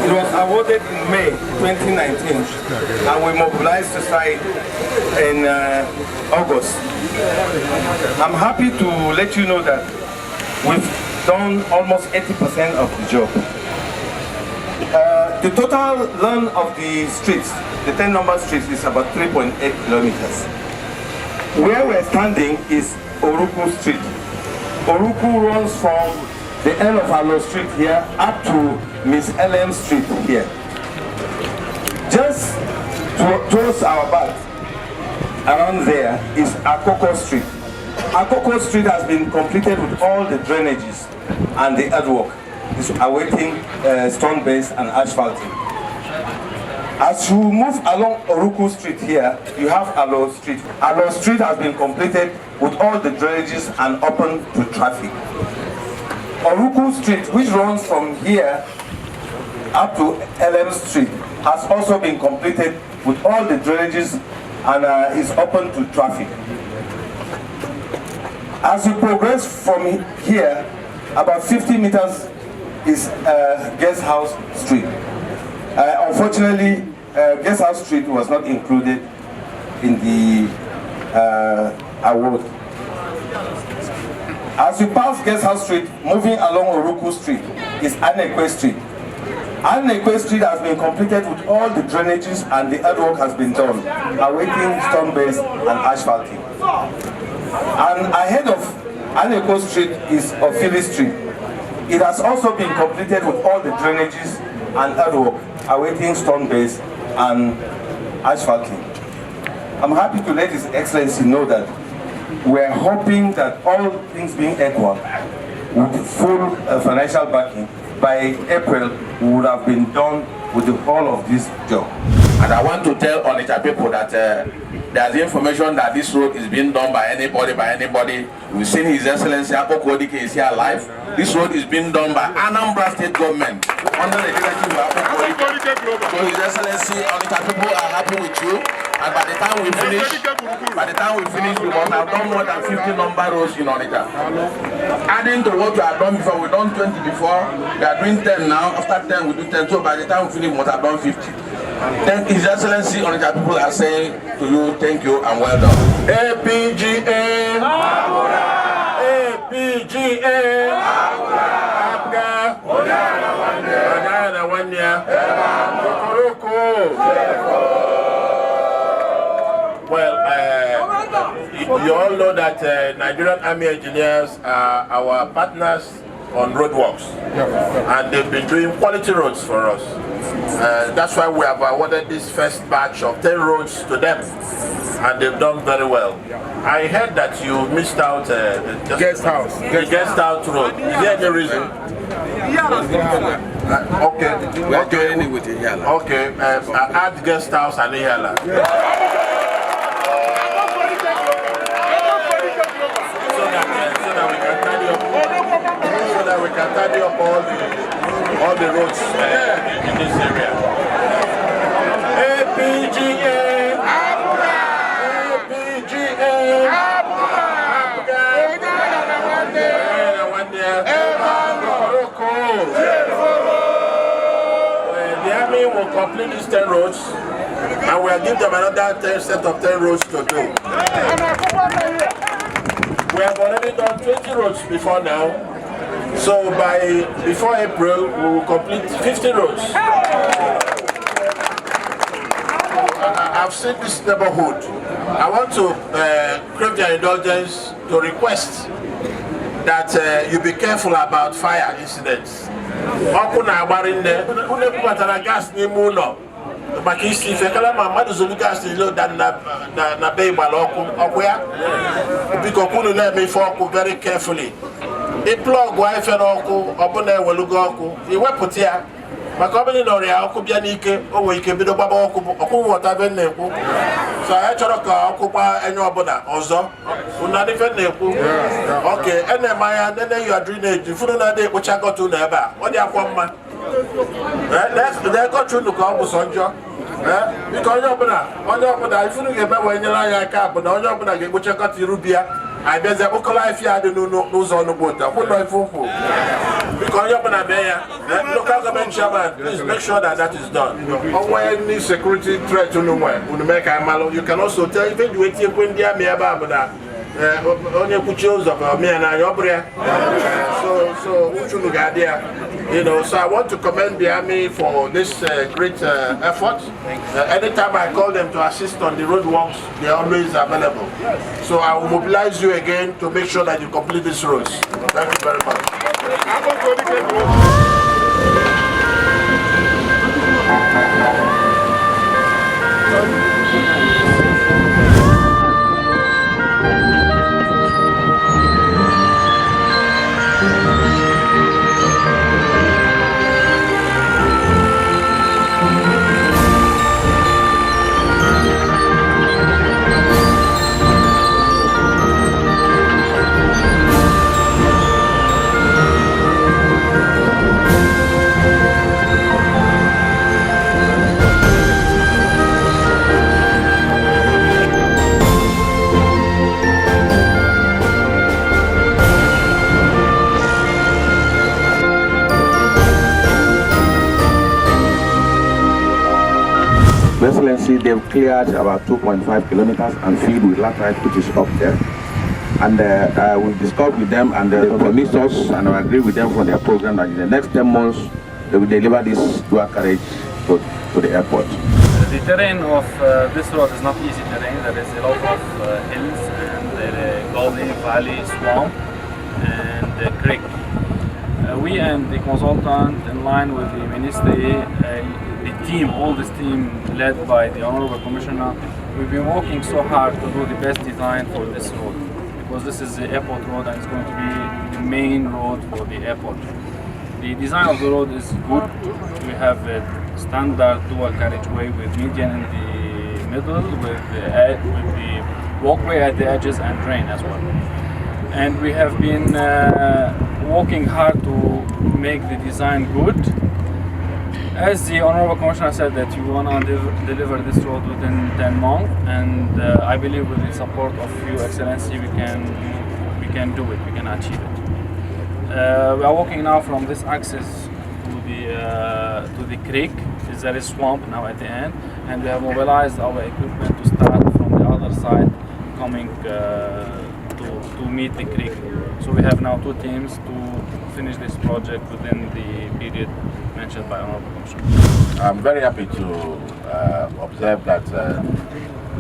It was awarded in May 2019 and we mobilized the site in August. I'm happy to let you know that we've done almost 80% of the job. The total length of the streets, the 10 number streets, is about 3.8 kilometers. Where we're standing is Oraukwu Street. Oraukwu runs from the end of Alo Street here up to Miss LM Street here. Just towards our back, around there, is Akoko Street. Akoko Street has been completed with all the drainages and the earthwork. It's awaiting stone base and asphalting. As you move along Oraukwu Street here, you have Alo Street. Alo Street has been completed with all the drainages and open to traffic. Oraukwu Street, which runs from here up to LM Street, has also been completed with all the drainages and is open to traffic. As you progress from here, about 50 meters is Guest House Street. Unfortunately, Guest House Street was not included in the award. As you pass Guest House Street, moving along Oraukwu Street is Anambra Street. Anambra Street has been completed with all the drainages and the earthwork has been done, awaiting stone base and asphalting. And ahead of Anambra Street is Ofili Street. It has also been completed with all the drainages and earthwork, awaiting stone base and asphalting. I'm happy to let His Excellency know that we're hoping that all things being equal, with full financial backing, by April we would have been done with the whole of this job. And I want to tell Onitsha people that there's information that this road is being done by anybody. We've seen His Excellency AWKUZU is here live. This road is being done by Anambra State Government under the leadership of AWKUZU. So His Excellency, Onitsha people are happy with you. And by the time we finish, we must have done more than 50 number roads in Onitsha. Adding to what we have done before, we've done 20 before, we are doing 10 now. After 10, we do 10. So by the time we finish, we must have done 50. Then His Excellency, Onitsha people are saying to you, thank you and well done. APGA! APGA! AWKA! Well, you all know that Nigerian Army Engineers are our partners on roadworks, and they've been doing quality roads for us. That's why we have awarded this first batch of 10 roads to them, and they've done very well. I heard that you missed out the guest house road. Is there any reason? Okay. With Ihiala. Okay. Add guest house and Ihiala. So that we can tidy up all the roads in this area. APGA! APGA! The army will complete these 10 roads and we'll give them another set of 10 roads to do. We have already done 20 roads before now, so before April we will complete 50 roads. I've seen this neighborhood. I want to crave your indulgence to request that you be careful about fire incidents. Gas Makisi fekala mamadu zuluka stilo dan na bay baloku okwya biko kunu let me for very carefully. The plug wife and oku obuna welugo oku iweputia maka ọbụla na ọrịa ọkụ bịa n'ike o nwere ike bido gbaba ọkụ ghọta ebe na-ekwu so anyị chọrọ ka ọkụ gba enye ọbụla ọzọ unu adị fe na-ekwu oke ene-eme anya nene ya drainage ifunu na-adị ekpocha gọta unu ebe a ọ dị akwa mma na-ekọcha unu ka ọ bụ sọ njọ biko onye ọbụla ifunu ga-eme wee nyere anyị aka bụ na onye ọbụla ga-ekpocha gọta iru bịa anyị bịazie kpokọla afịa dị n'ụzọ ọnụgbo ụta kwụlọ ife ụkwụ biko onye ọbụla mee ya local government chairman please make sure that is done onwe any security threat unu mee ka anyị malụ you can also tell ife ji weti ekwe ndị amị ebe a bụ na onye kwuchie ụzọ ka ọ mịa n'anya ọ bụrụ ya so uchu unu ga-adị ya. So I want to commend the army for this great effort. Anytime I call them to assist on the road works, they are always available. So I will mobilize you again to make sure that you complete these roads. Thank you very much. Excellency, they've cleared about 2.5 kilometers and filled with laterite, which is up there. And I will discuss with them and they promise us, and I agree with them for their program that in the next 10 months they will deliver this dual carriage to the airport. The terrain of this road is not easy terrain. There is a lot of hills and the gully, valley, swamp and the creek. We and the consultant, in line with the ministry, the team, all this team led by the Honorable Commissioner, we've been working so hard to do the best design for this road, because this is the airport road and it's going to be the main road for the airport. The design of the road is good. We have a standard dual carriageway with median in the middle, with the walkway at the edges and drain as well. And we have been working hard to make the design good. As the Honorable Commissioner said that you want to deliver this road within 10 months, and I believe with the support of your Excellency we can do it, we can achieve it. We are walking now from this axis to the creek. There is swamp now at the end, and we have mobilized our equipment to start from the other side, coming to meet the creek. So we have now two teams to finish this project within the period mentioned by Honorable Commissioner. I'm very happy to observe that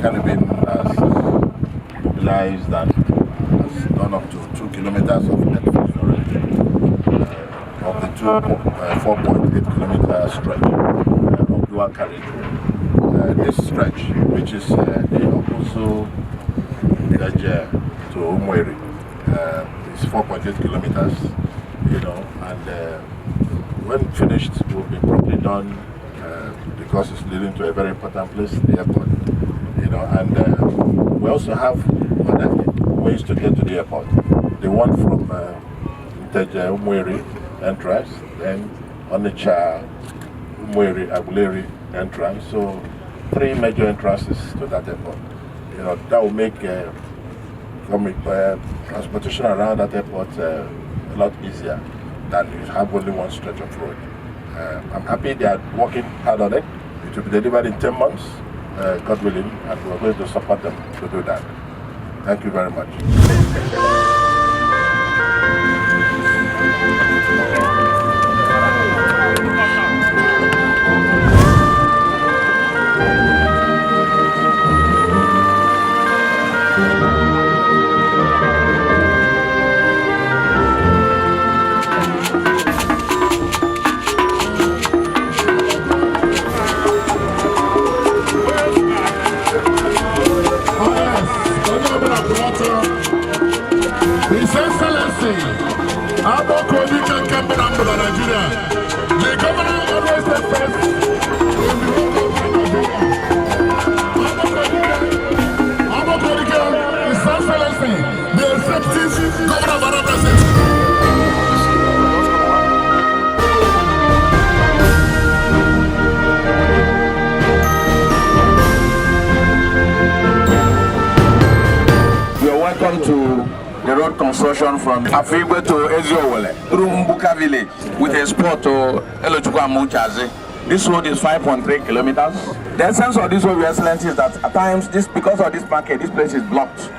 Caribbean has mobilized and has done up to 2 kilometers of network already of the 4.8 kilometer stretch of dual carriage. This stretch, which is the AWKUZU Fegge to Umweri, is 4.8 kilometers, and when finished, it will be properly done because it's leading to a very important place, the airport. And we also have other ways to get to the airport. The one from Umweri entrance, then Onitsha, Umweri, Aguleri entrance. So 3 major entrances to that airport. That will make transportation around that airport a lot easier than you have only one stretch of road. I'm happy they are working hard on it. It will be delivered in 10 months, God willing, and we're going to support them to do that. Thank you very much. His Excellency, AWKUZU Nigeria. The governor always road construction from Aforigwe to Eziowelle through Mbuka village with a spot to Elochukwu. This road is 5.3 kilometers. The essence of this road, Your Excellency, is that at times, because of this market, this place is blocked.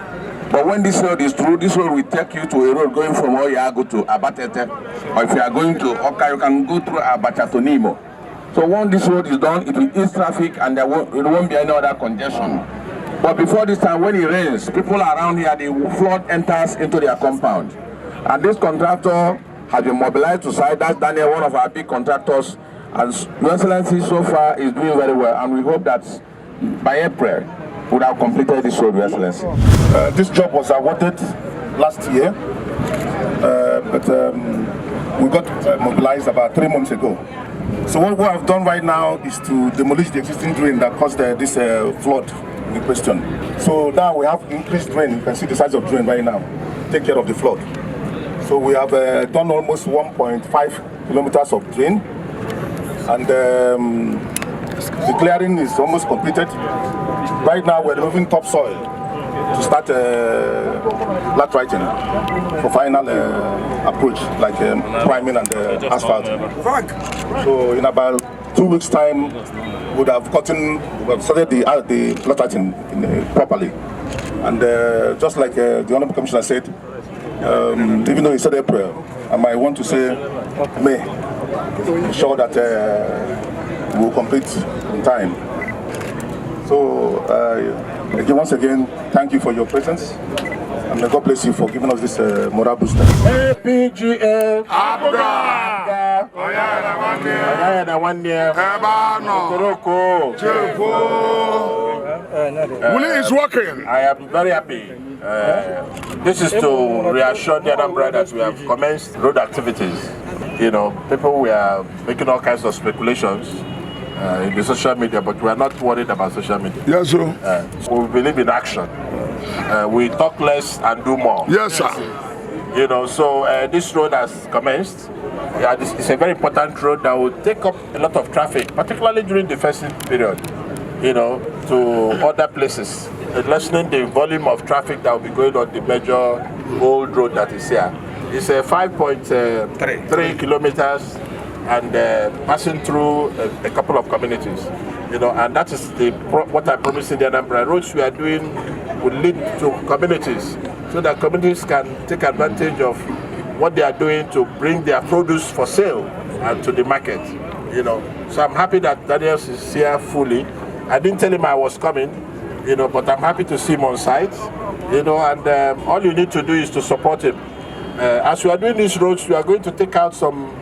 But when this road is through, this road will take you to a road going from Oyago to Abatete. Or if you are going to Awka, you can go through Abacha to Nimo. So once this road is done, it will ease traffic and there won't be any other congestion. But before this time, when it rains, people around here, the flood enters into their compound. And this contractor has been mobilized to site. That's Daniel, one of our big contractors. And Your Excellency so far is doing very well. And we hope that by April, we would have completed this road, Your Excellency. This job was awarded last year, but we got mobilized about 3 months ago. So what we have done right now is to demolish the existing drain that caused this flood in question. So now we have increased drain. You can see the size of drain right now. Take care of the flood. So we have done almost 1.5 kilometers of drain, and the clearing is almost completed. Right now we're removing topsoil to start lateriting for final approach, like priming and asphalt. So in about 2 weeks' time, we would have started the lateriting properly. And just like the Honourable Commissioner said, even though he said April, I might want to say May, ensure that we will complete in time. So, once again, thank you for your presence, and God bless you for giving us this moral booster. APGA, Willie is working. I am very happy. This is to reassure the Anambra that we have commenced road activities. You know, people were making all kinds of speculations in the social media, but we are not worried about social media. Yes, sir. We believe in action. We talk less and do more. Yes, sir. You know, so this road has commenced. It's a very important road that will take up a lot of traffic, particularly during the festive period, you know, to other places, lessening the volume of traffic that will be going on the major old road that is here. It's 5.3 kilometers and passing through a couple of communities, you know, and that is what I promised in the Anambra. Roads we are doing will lead to communities, so that communities can take advantage of what they are doing to bring their produce for sale and to the market, you know. So I'm happy that Daniel is here fully. I didn't tell him I was coming, you know, but I'm happy to see him on site, you know, and all you need to do is to support him. As we are doing these roads, we are going to take out some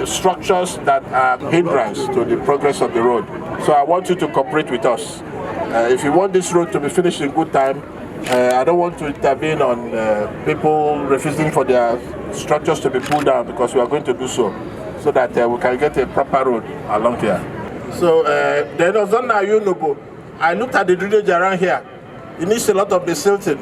structures that are hindrance to the progress of the road. So I want you to cooperate with us. If you want this road to be finished in good time, I don't want to intervene on people refusing for their structures to be pulled down, because we are going to do so that we can get a proper road along here. So then I looked at the drainage around here. It needs a lot of the silting.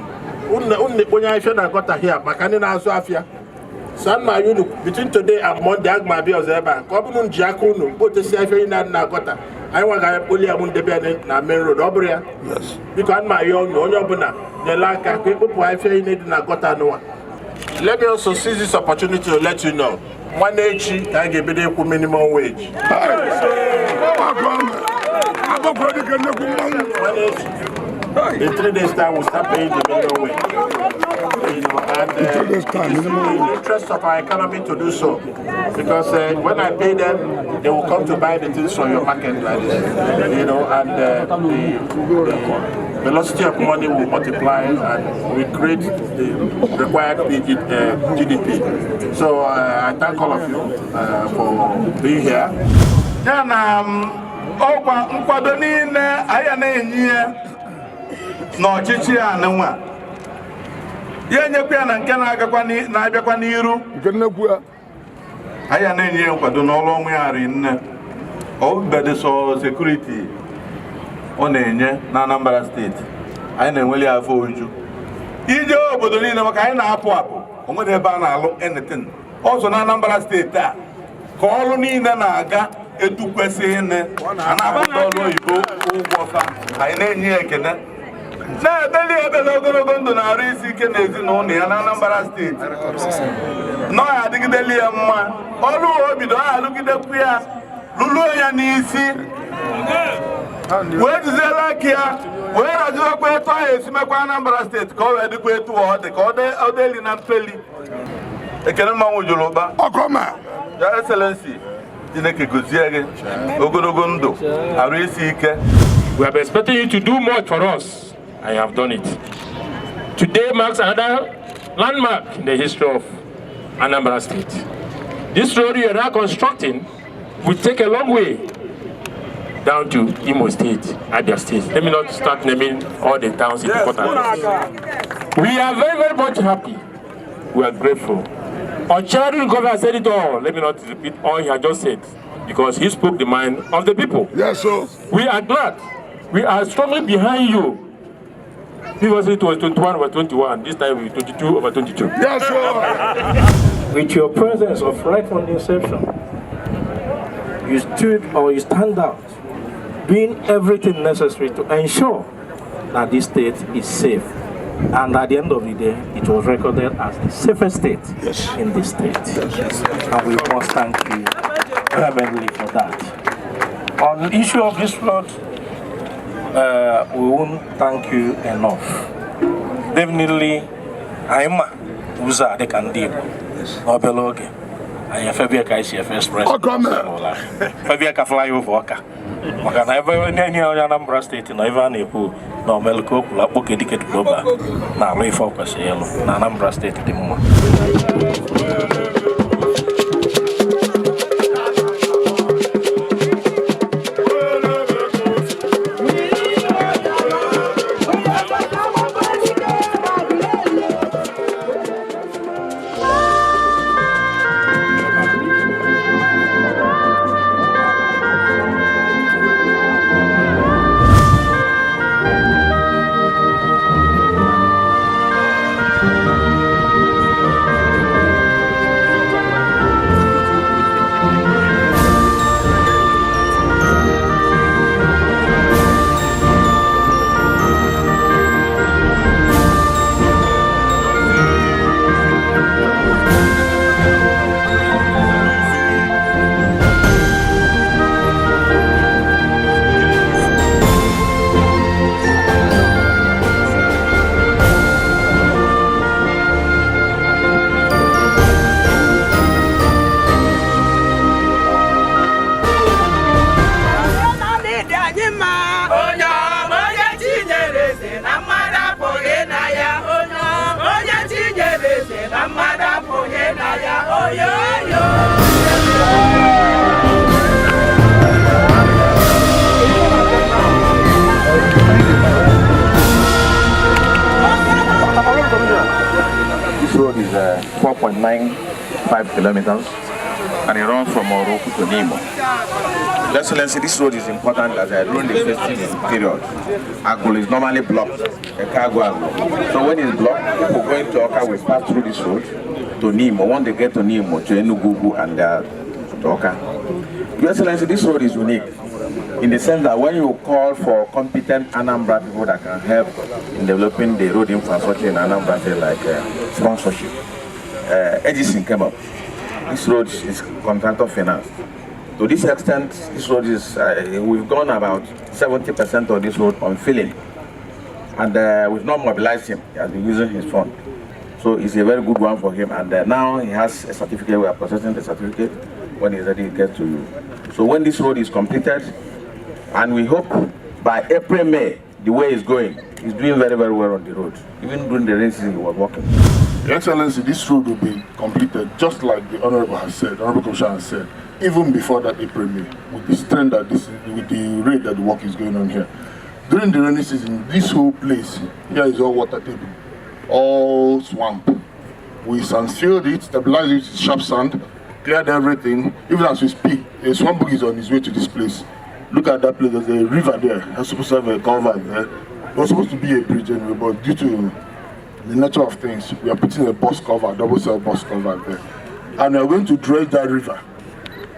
Between today and Monday, I might be on the bank. Common Jacono, put the Safi in Nagota. I want to pull your main road over here. Yes. Because my own, the Lanka, people who I feel in Nagota. Let me also seize this opportunity to let you know. 1 age, I give it a minimum wage. 1 age. In 3 days' time, we'll start paying the minimum wage. You know, and it's in the interest of our economy to do so. Because when I pay them, they will come to buy the things from your market like this. You know, and the velocity of money will multiply and we create the required GDP. So I thank all of you for being here. N'ọchịchị a n'nwa ya nyekwa na nke na-abịakwa n'iru nke nnekwu ya anyị na-enye nkwado n'ọrụ ọnwụ ya ri nne ọbụbede so security ọ na-enye na Anambra steeti anyị na-enweli afọ oju ije obodo niile maka anyị na-apụ onwere ebe a na-alụ anything ọzọ na Anambra steeti a ka ọrụ niile na-aga etu kwesịrị nne a na-abụta ọrụ oyibo ụgwọ fa anyị na-enye ekene Na-edeli ebele ogologo ndụ na-arụ isi ike n'ezinụlọ ya na Anambra steeti. Nọ ya adịgideli ya mma. Ọrụ obido ya alụgidekwu ya lụlụ ya n'isi. Wee jiziela aka ya wee rajụkwa etu ahụ esimekwa Anambra steeti ka ọ wee dịkwa etu ọ dị ka ọ dịeli na mpeli. Ekene mmanwụ jụrụ ụba. Ọkọma. Your Excellency, Chineke gozie gị ogologo ndụ arụ isi ike. We have expected you to do much for us, and you have done it. Today marks another landmark in the history of Anambra State. This road you are now constructing will take a long way down to Imo State, Abia State. Let me not start naming all the towns in the quarter. We are very, very much happy. We are grateful. Our chairman governor said it all. Let me not repeat all he had just said, because he spoke the mind of the people. Yes, sir. We are glad. We are strongly behind you. Previously it was 21/21. This time we 22/22. Yes, sir. With your presence of right from the inception, you stand out, doing everything necessary to ensure that this state is safe. And at the end of the day, it was recorded as the safest state in this state. And we must thank you vehemently for that. On the issue of this road, we won't thank you enough. Definitely, I'm Uza de Candido, Nobeloge. I have Fegge Expressway. Fegge fly over Awka. Maka na ebe onye Anambra steeti na ebe a na-ekwu na omelụka okwu akpọke dike global na-alụ ife ọkwesịrị ịlụ na Anambra steeti dị mma. This road is 4.95 kilometers and it runs from Oraukwu to Nimo. Your Excellency, this road is important as during the festive period. Agul is normally blocked, a cargo agul. So when it's blocked, people going to Awka will pass through this road to Nimo. When they get to Nimo, to Enugu and to Awka. Your Excellency, this road is unique in the sense that when you call for competent Anambra people that can help in developing the road infrastructure in Anambra, like sponsorship, Edison came up. This road is contractor financed. To this extent, this road is, we've gone about 70% of this road on filling. And we've not mobilized him. He has been using his fund. So it's a very good one for him. And now he has a certificate. We are processing the certificate. When he's ready, it gets to you. So when this road is completed, and we hope by April, May, the way it's going, he's doing very, very well on the road. Even during the rain season, he was walking. Your Excellency, this road will be completed just like the Honorable has said, Honorable Commissioner has said, even before that April, May, with the strength that with the rate that the work is going on here. During the rainy season, this whole place here is all water table, all swamp. We sand-filled it, stabilized it with sharp sand, cleared everything. Even as we speak, a swamp bug is on his way to this place. Look at that place, there's a river there. It's supposed to have a cover there. It was supposed to be a bridge anyway, but due to the nature of things, we are putting a bus cover, a double cell bus cover there. And we are going to dredge that river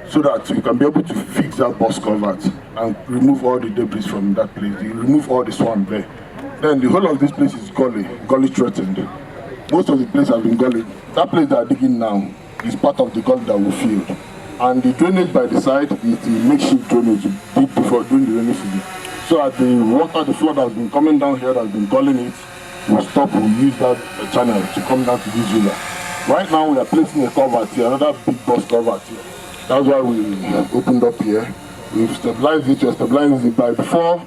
so that we can be able to fix that bus cover and remove all the debris from that place, remove all the swamp there. Then the whole of this place is gully threatened. Most of the place has been gully. That place they are digging now is part of the gully that we filled. And the drainage by the side is the makeshift drainage deep before during the rainy season. So as the water, the flood has been coming down here, has been gulling it, we'll use that channel to come down to this river. Right now we are placing a culvert here, another big bus culvert here. That's why we have opened up here. We've stabilized it, by before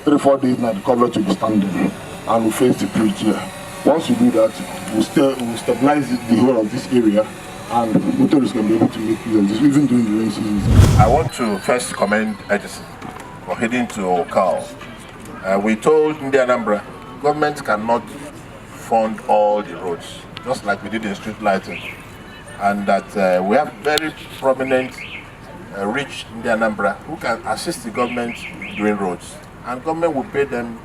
3-4 days now the culvert will be standing and we face the bridge here. Once we do that, we'll stabilize the whole of this area and motorists can be able to make use of this, even during the rainy season. I want to first commend Edison for heading to Awka. We told Anambra, government cannot fund all the roads, just like we did in street lighting. And that we have very prominent, rich Anambra who can assist the government doing roads. And government will pay them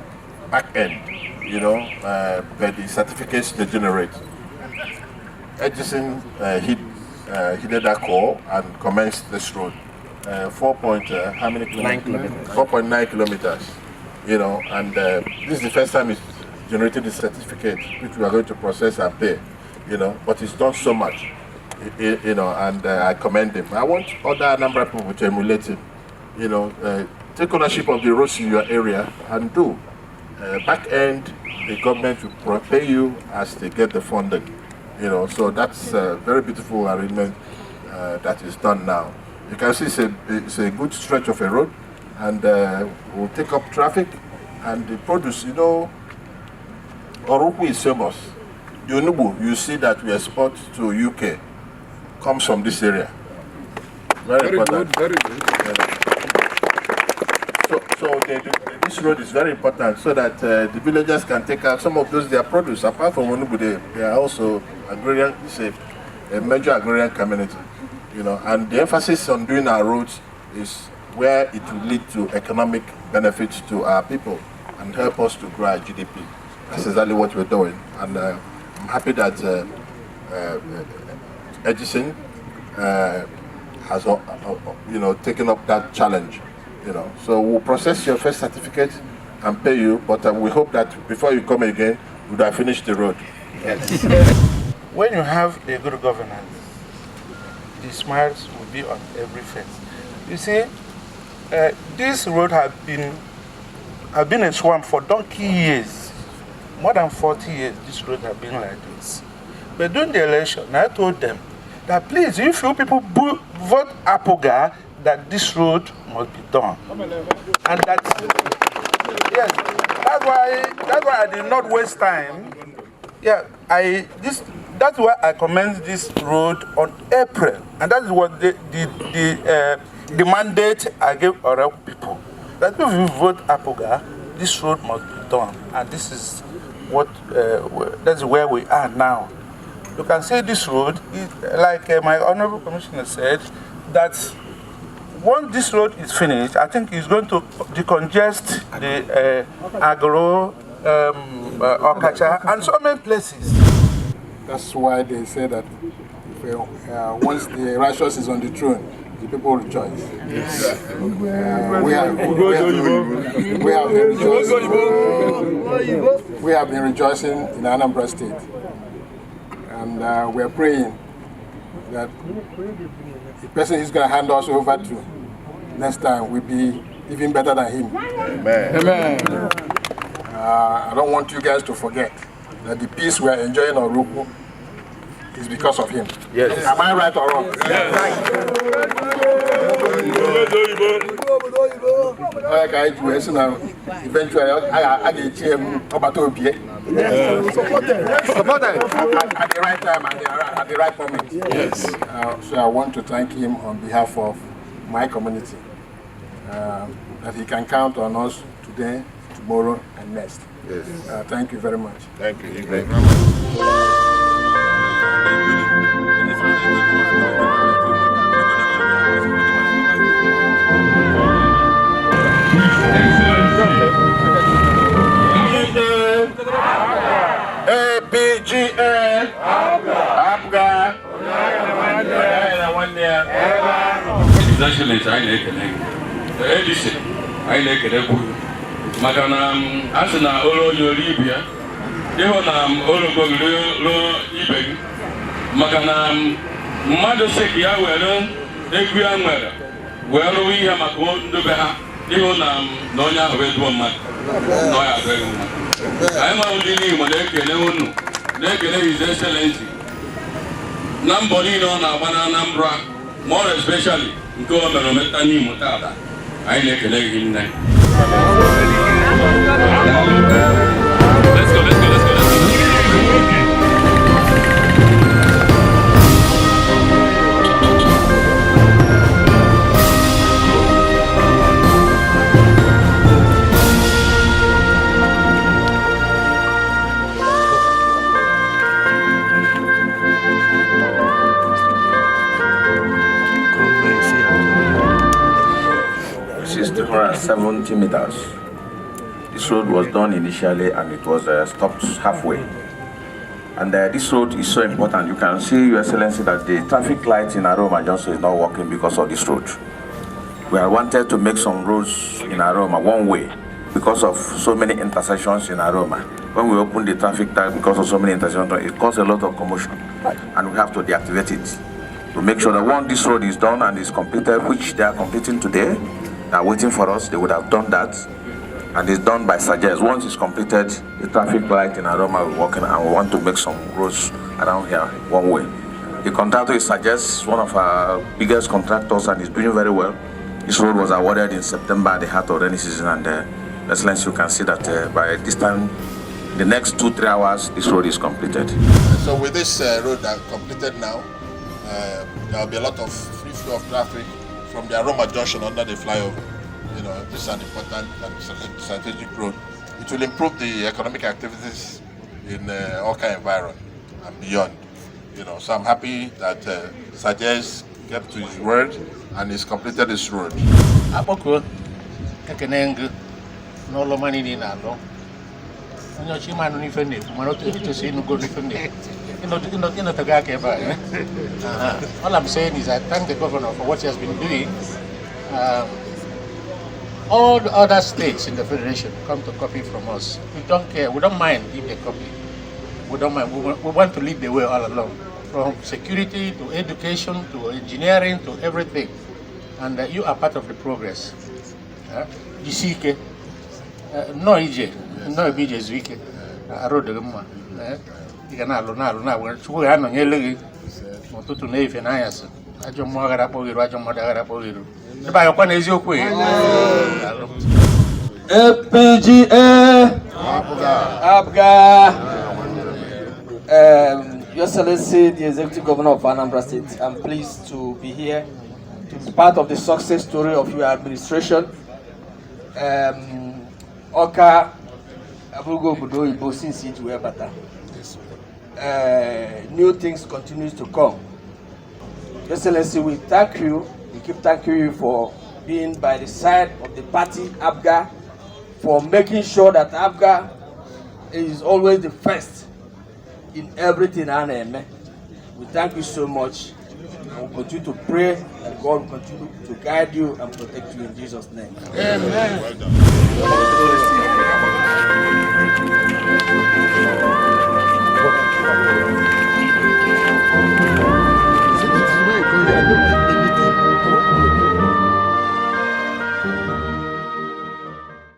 back end, by the certificates they generate. Edison heeded that call and commenced this road. 4.9 kilometers. And this is the first time it's generated the certificate, which we are going to process and pay. But it's done so much, and I commend him. I want other number of people to emulate him. Take ownership of the roads in your area and do. Back end, the government will pay you as they get the funding. So that's a very beautiful arrangement that is done now. You can see it's a good stretch of a road, and we'll take up traffic and the produce. Oraukwu is famous. Enugu, you see that we export to UK, comes from this area. Very important. Good, very good. So this road is very important so that the villagers can take out some of their produce. Apart from Enugu, they are also agrarian. It's a major agrarian community, and the emphasis on doing our roads is where it will lead to economic benefits to our people and help us to grow our GDP. That's exactly what we're doing, and I'm happy that Edison has, taken up that challenge. So we'll process your first certificate and pay you, but we hope that before you come again, we would have finished the road. Yes. When you have a good governance, the smiles will be on every face. You see, this road have been a swamp for donkey years. More than 40 years, this road have been like this. But during the election, I told them that please, if you people vote AWKUZU, that this road must be done. And that's why I did not waste time. Yeah, that's why I commenced this road on April. And that is what the mandate I gave Oraukwu people. That if you vote AWKUZU, this road must be done. And this is that's where we are now. You can see this road, like my Honorable Commissioner said, that once this road is finished, I think it's going to decongest the Agro, Okacha, and so many places. That's why they say that once the righteous is on the throne, the people rejoice. Yes. We have been rejoicing in Anambra State, and we are praying that the person he's going to hand us over to next time will be even better than him. Amen. Amen. I don't want you guys to forget that the peace we are enjoying in Oraukwu is because of him. Yes. Am I right or wrong? Yes. Eventually, I get him about to be at the right time and at the right moment. Yes. So I want to thank him on behalf of my community that he can count on us today, tomorrow, and next. Yes. Thank you very much. Thank you very much. ABGA, AWKUZU, His Excellency, I like Edison, I like Magana asina olo Libya. They were olo go Ibe. Magana mother sick ya well, Equian well, we have a one to beha. They were Noya red woman. Noya red woman. I'm only Nimo, they can His Excellency. Nobody know Anambra, more especially government Nimo Tata. I like him now. Let's go. This is 270 meters. This road was done initially and it was stopped halfway. And this road is so important. You can see, Your Excellency, that the traffic light in Aroma Junction is not working because of this road. We have wanted to make some roads in Aroma one way because of so many intersections in Aroma. When we open the traffic light because of so many intersections, it caused a lot of commotion. And we have to deactivate it. To make sure that once this road is done and is completed, which they are completing today, they are waiting for us, they would have done that. And it's done by Sages. Once it's completed, the traffic light in Aroma will work, and we want to make some roads around here one way. The contractor is Sages, one of our biggest contractors, and is doing very well. This road was awarded in September at the heart of rainy season, and Excellency, you can see that by this time, the next 2-3 hours, this road is completed. So with this road completed now, there will be a lot of free flow of traffic from the Aroma Junction under the flyover. You know, this is an important and strategic road. It will improve the economic activities in Awka environment and beyond. You know, so I'm happy that Sajes kept to his word and he's completed this road. AWKUZU, Ekeneng, no Lomani in Alo. And your Chiman Nifende, Manotu to see no good Nifende. All I'm saying is I thank the governor for what he has been doing. All the other states in the federation come to copy from us. We don't care. We don't mind if they copy. We don't mind. We want to lead the way all along, from security to education to engineering to everything. And you are part of the progress. Jisike, no EJ, no EJ Zwike. I wrote the Gumma. You can alone. We are not yelling. Motu Nave and Ayas. I don't know what I by one Eziowelle. PGA AWKUZU. Your Excellency, the Executive Governor of Anambra State, I'm pleased to be here to be part of the success story of your administration. Awka Abugo Budo Ibo since it were better. New things continues to come. Your Excellency, we thank you. We keep thanking you for being by the side of the party AWKUZU, for making sure that AWKUZU is always the first in everything. We thank you so much. And we'll continue to pray that God will continue to guide you and protect you in Jesus' name. Amen. Well done.